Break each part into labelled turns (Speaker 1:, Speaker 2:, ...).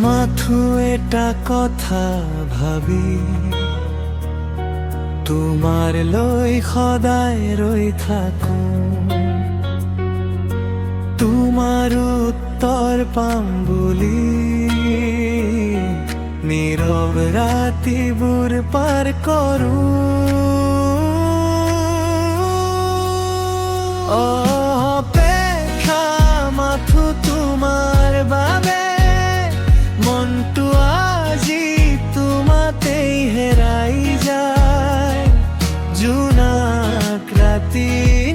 Speaker 1: মাথো এটা কথা ভাবি তোমাৰ লৈ সদায় ৰৈ থাকো তোমাৰ উত্তৰ পাম বুলি নীৰৱ ৰাতিবোৰ পাৰ কৰো অপেক্ষা মাথো তোমাৰ বাবে মনটো আজি তোমাতেই হেৰাই যায় জোনাক ৰাতি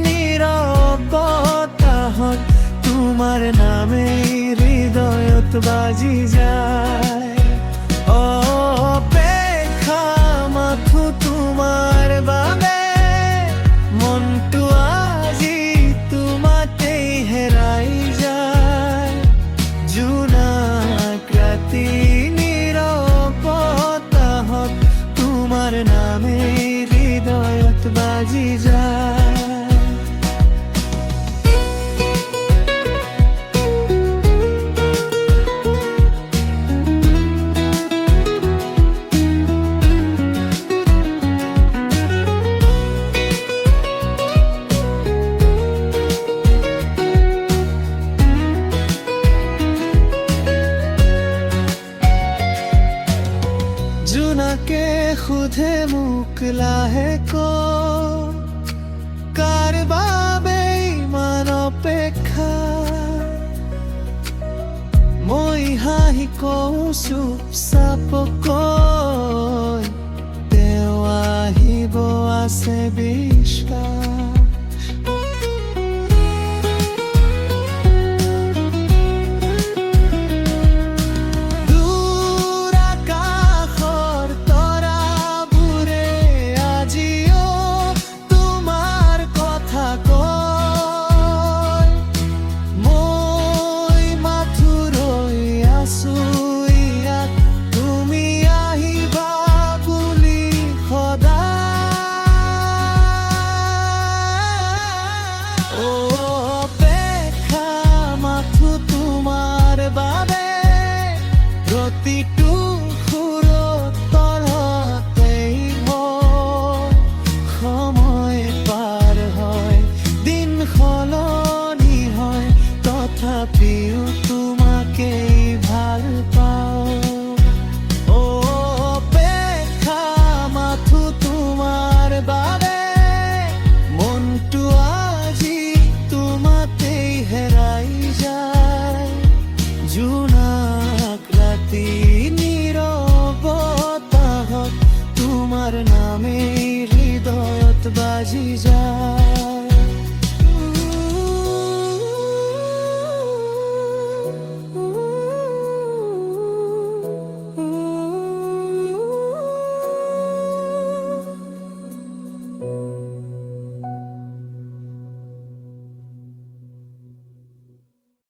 Speaker 1: নীৰৱ বতাহত তোমাৰ নামেই হৃদয়ত বাজি যায় অপেক্ষা মাথো তোমাৰ বাবে মনটো আজি তোমাতেই হেৰাই যায় জোনাক ৰাতি নীৰৱ বতাহত তোমাৰ নামেই হৃদয়ত বাজি যায় জোনাকে সোধে মোক লাহেকৈ কাৰ বাবে ইমান অপেক্ষা মই হাঁহি কওঁ চুপচাপকৈ তেওঁ আহিব আছে